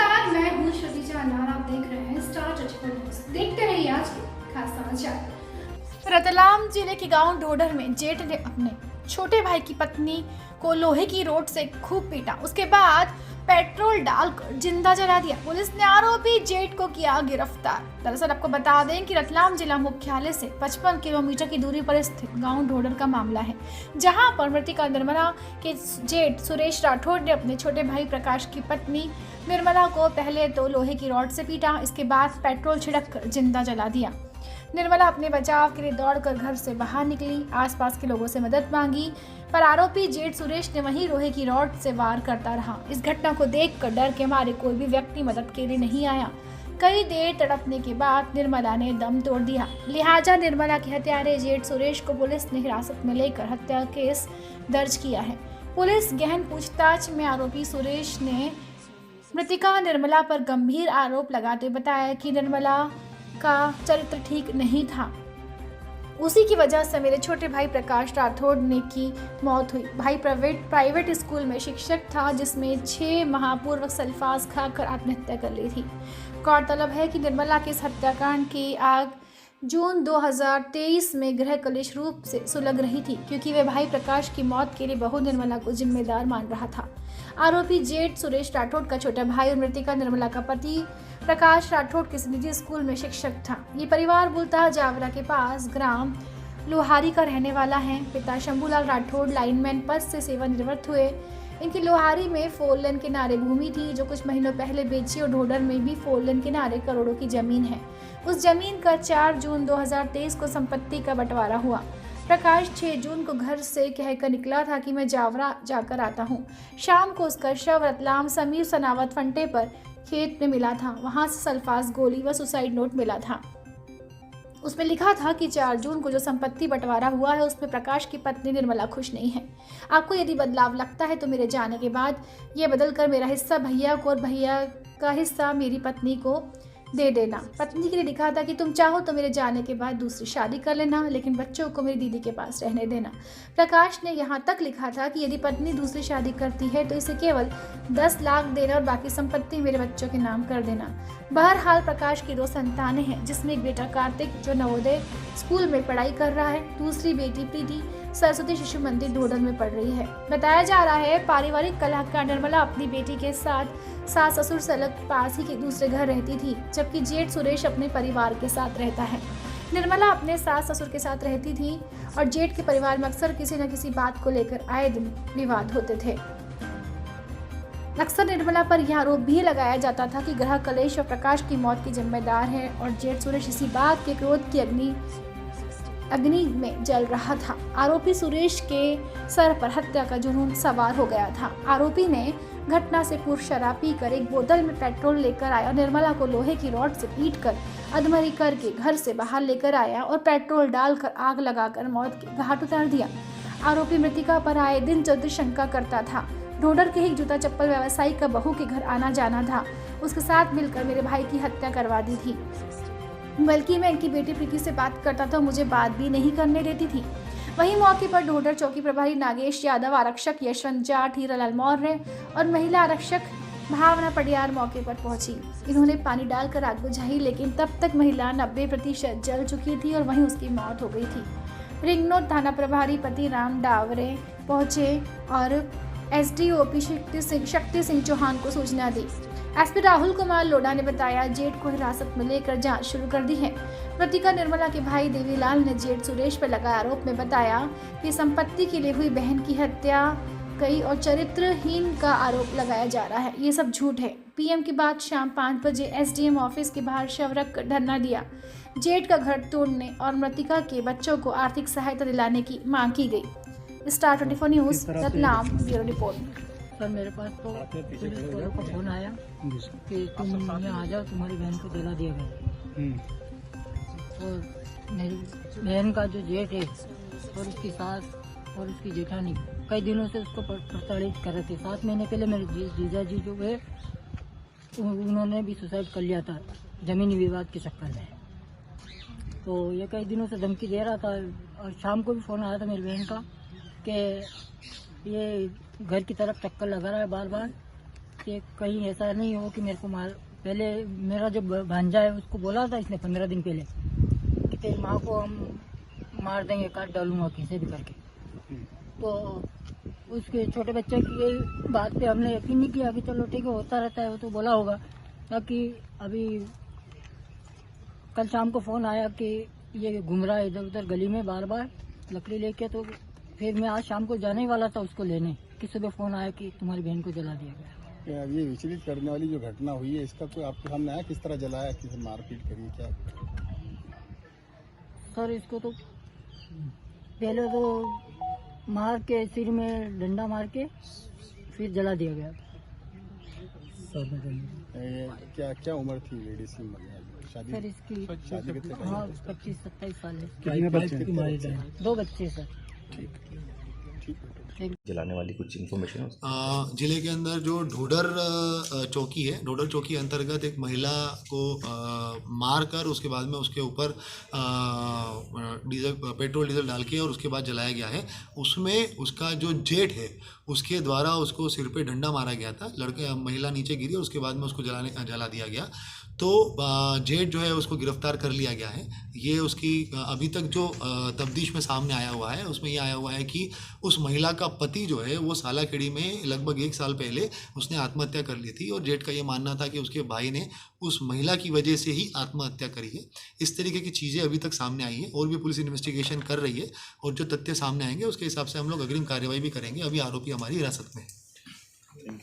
नमस्कार, मैं हूँ श्रुति चांदार। आप देख रहे हैं स्टार 24 न्यूज। देखते रहिए आज के खास समाचार। रतलाम जिले के गांव डोडर में जेठ ने अपने छोटे भाई की पत्नी को लोहे की रोड से खूब पीटा, उसके बाद पेट्रोल डालकर जिंदा जला दिया। पुलिस ने आरोपी जेठ को किया गिरफ्तार। दरअसल आपको बता दें कि रतलाम जिला मुख्यालय से 55 किलोमीटर की दूरी पर स्थित गांव डोडर का मामला है, जहां पर मृतिका निर्मला के जेठ सुरेश राठौड़ ने अपने छोटे भाई प्रकाश की पत्नी निर्मला को पहले तो लोहे की रॉड से पीटा, इसके बाद पेट्रोल छिड़क जिंदा जला दिया। निर्मला अपने बचाव के लिए दौड़कर घर से बाहर निकली, आसपास के लोगों से मदद मांगी, पर आरोपी जेठ सुरेश ने वहीं लोहे की रॉड से वार करता रहा। इस घटना को देखकर डर के मारे कोई भी व्यक्ति मदद के लिए नहीं आया। कई देर तड़पने के बाद निर्मला ने दम तोड़ दिया, लिहाजा निर्मला के हत्यारे जेठ सुरेश को पुलिस ने हिरासत में लेकर हत्या केस दर्ज किया है। पुलिस गहन पूछताछ में आरोपी सुरेश ने मृतिका निर्मला पर गंभीर आरोप लगाते बताया कि निर्मला का चरित्र ठीक नहीं था, उसी की वजह से मेरे छोटे भाई प्रकाश राठौड़ ने की मौत हुई। भाई प्राइवेट स्कूल में शिक्षक था, जिसमें 6 माह पूर्व सल्फास खाकर आत्महत्या कर ली थी। गौरतलब है कि निर्मला के इस हत्याकांड की आग जून 2023 में गृह कलेश रूप से सुलग रही थी, क्योंकि वे भाई प्रकाश की मौत के लिए बहू निर्मला को जिम्मेदार मान रहा था। आरोपी जेठ सुरेश राठौड़ का छोटा भाई और मृतिका निर्मला का पति प्रकाश राठौड़ किसी निजी स्कूल में शिक्षक था। ये परिवार बुलताहा जावरा के पास ग्राम लोहारी का रहने वाला है। पिता शंभूलाल राठौड़ लाइनमैन पद से सेवानिवृत्त हुए। इनकी लोहारी में 4 लेन किनारे भूमि थी, जो कुछ महीनों पहले बेची, और ढोडर में भी 4 लेन किनारे करोड़ों की जमीन है। उस जमीन का 4 जून 2023 को संपत्ति का बंटवारा हुआ। प्रकाश 6 जून को घर से कहकर निकला था कि मैं जावरा जाकर आता हूँ। शाम को उसका शव रतलाम समीर सनावत फंटे पर खेत में मिला था। वहां से सल्फास गोली व सुसाइड नोट मिला था। उसमें लिखा था कि 4 जून को जो संपत्ति बंटवारा हुआ है, उसमें प्रकाश की पत्नी निर्मला खुश नहीं है। आपको यदि बदलाव लगता है तो मेरे जाने के बाद ये बदलकर मेरा हिस्सा भैया को और भैया का हिस्सा मेरी पत्नी को दे देना। पत्नी के लिए लिखा था कि तुम चाहो तो मेरे जाने के बाद दूसरी शादी कर लेना, लेकिन बच्चों को मेरी दीदी के पास रहने देना। प्रकाश ने यहाँ तक लिखा था कि यदि पत्नी दूसरी शादी करती है तो इसे केवल 10 लाख देना और बाकी संपत्ति मेरे बच्चों के नाम कर देना। बहरहाल प्रकाश की 2 संतानें हैं, जिसमें एक बेटा कार्तिक जो नवोदय स्कूल में पढ़ाई कर रहा है, दूसरी बेटी प्रीति सरस्वती शिशु मंदिर ढोडर में पढ़ रही है। बताया जा रहा है पारिवारिक कलह का निर्मला अपनी बेटी के साथ सास ससुर से अलग पास ही के दूसरे घर रहती थी, जबकि जेठ सुरेश अपने परिवार के साथ रहता है। निर्मला अपने सास ससुर के साथ रहती थी और जेठ के परिवार में अक्सर किसी न किसी बात को लेकर आए दिन विवाद होते थे। अक्सर निर्मला पर यह आरोप भी लगाया जाता था कि गृह कलेश और प्रकाश की मौत की जिम्मेदार है और जेठ सुरेश इसी बात के क्रोध की अग्नि में जल रहा था। आरोपी सुरेश के सर पर हत्या का जुनून सवार हो गया था। आरोपी ने घटना से पूर्व शराब पीकर एक बोतल में पेट्रोल लेकर आया और निर्मला को लोहे की रॉड से पीटकर अधमरी करके घर से बाहर लेकर आया और पेट्रोल डालकर आग लगाकर मौत के घाट उतार दिया। आरोपी मृतिका पर आए दिन ज्योति शंका करता था। ढोडर के ही जूता चप्पल व्यवसायी का बहू के घर आना जाना था। उसके साथ मिलकर मेरे भाई की हत्या करवा दी थी, बल्कि मैं इनकी बेटी प्रीति से बात करता था, मुझे बात भी नहीं करने देती थी। वहीं मौके पर ढोडर चौकी प्रभारी नागेश यादव, आरक्षक यशवंत जाट, हीरालाल मौर्य और महिला आरक्षक भावना पडियार मौके पर पहुंची। इन्होंने पानी डालकर आग बुझाई, लेकिन तब तक महिला 90% जल चुकी थी और वहीं उसकी मौत हो गई थी। रिंगनोट थाना प्रभारी पति राम डावरे पहुंचे और एसडीओपी शक्ति सिंह चौहान को सूचना दी। एसपी राहुल कुमार लोढ़ा ने बताया, जेठ को हिरासत में लेकर जांच शुरू कर दी है। मृतिका निर्मला के भाई देवीलाल ने जेठ सुरेश पर लगाए आरोप में बताया कि संपत्ति के लिए हुई बहन की हत्या कई और चरित्रहीन का आरोप लगाया जा रहा है। ये सब झूठ है। पीएम के बाद शाम 5 बजे एसडीएम ऑफिस के बाहर शव रख कर धरना दिया। जेठ का घर तोड़ने और मृतिका के बच्चों को आर्थिक सहायता दिलाने की मांग की गई। Star 24 news Ratlam bureau report. Sir मेरे पास तो पुलिस वालों का फोन आया कि तुम यहाँ आ जाओ, तुम्हारी बहन को जला दिया गया। और मेरी बहन का जो जेठ है और उसकी सास और उसकी जेठानी कई दिनों से उसको प्रताड़ित कर रहे थे। 7 महीने पहले मेरे जीजा जी जो है उन्होंने भी सुसाइड कर लिया था जमीनी विवाद के चक्कर में। तो ये कई दिनों से धमकी दे रहा था और शाम को भी फ़ोन आया था मेरी बहन का कि ये घर की तरफ चक्कर लगा रहा है बार बार, कि कहीं ऐसा नहीं हो कि मेरे को मार। पहले मेरा जो भांजा है उसको बोला था इसने 15 दिन पहले कि तेरी माँ को हम मार देंगे, काट डालूंगा कैसे भी करके। तो उसके छोटे बच्चे की बात पे हमने यकीन नहीं किया कि चलो ठीक है होता रहता है, वो तो बोला होगा। ताकि अभी कल शाम को फ़ोन आया कि ये घूम रहा है इधर उधर गली में बार बार लकड़ी लेके। तो फिर मैं आज शाम को जाने ही वाला था उसको लेने कि सुबह फ़ोन आया कि तुम्हारी बहन को जला दिया गया। ये विचलित करने वाली जो घटना हुई है इसका कोई आपके सामने आया, किस तरह जलाया, किसी मारपीट करी क्या? सर इसको तो पहले तो मार के सिर में डंडा मार के फिर जला दिया गया। क्या क्या उम्र थी लेडीज की? शादी सर इसकी शादी कितने टाइम? हाँ 25-27 साल है। कितने बच्चे? 2 बच्चे सर। जलाने वाली कुछ इन्फॉर्मेशन है? जिले के अंदर जो ढोडर चौकी है, ढोडर चौकी अंतर्गत एक महिला को मार कर उसके बाद में उसके ऊपर पेट्रोल डीजल डाल के और उसके बाद जलाया गया है। उसमें उसका जो जेठ है उसके द्वारा उसको सिर पे डंडा मारा गया था। महिला नीचे गिरी और उसके बाद में उसको जला दिया गया। तो जेठ जो है उसको गिरफ्तार कर लिया गया है। ये उसकी अभी तक जो तफ्तीश में सामने आया हुआ है उसमें ये आया हुआ है कि उस महिला का पति जो है वो सालाखेड़ी में लगभग 1 साल पहले उसने आत्महत्या कर ली थी और जेठ का ये मानना था कि उसके भाई ने उस महिला की वजह से ही आत्महत्या करी है। इस तरीके की चीज़ें अभी तक सामने आई हैं और भी पुलिस इन्वेस्टिगेशन कर रही है और जो तथ्य सामने आएंगे उसके हिसाब से हम लोग अग्रिम कार्रवाई भी करेंगे। अभी आरोपी हमारी हिरासत में है।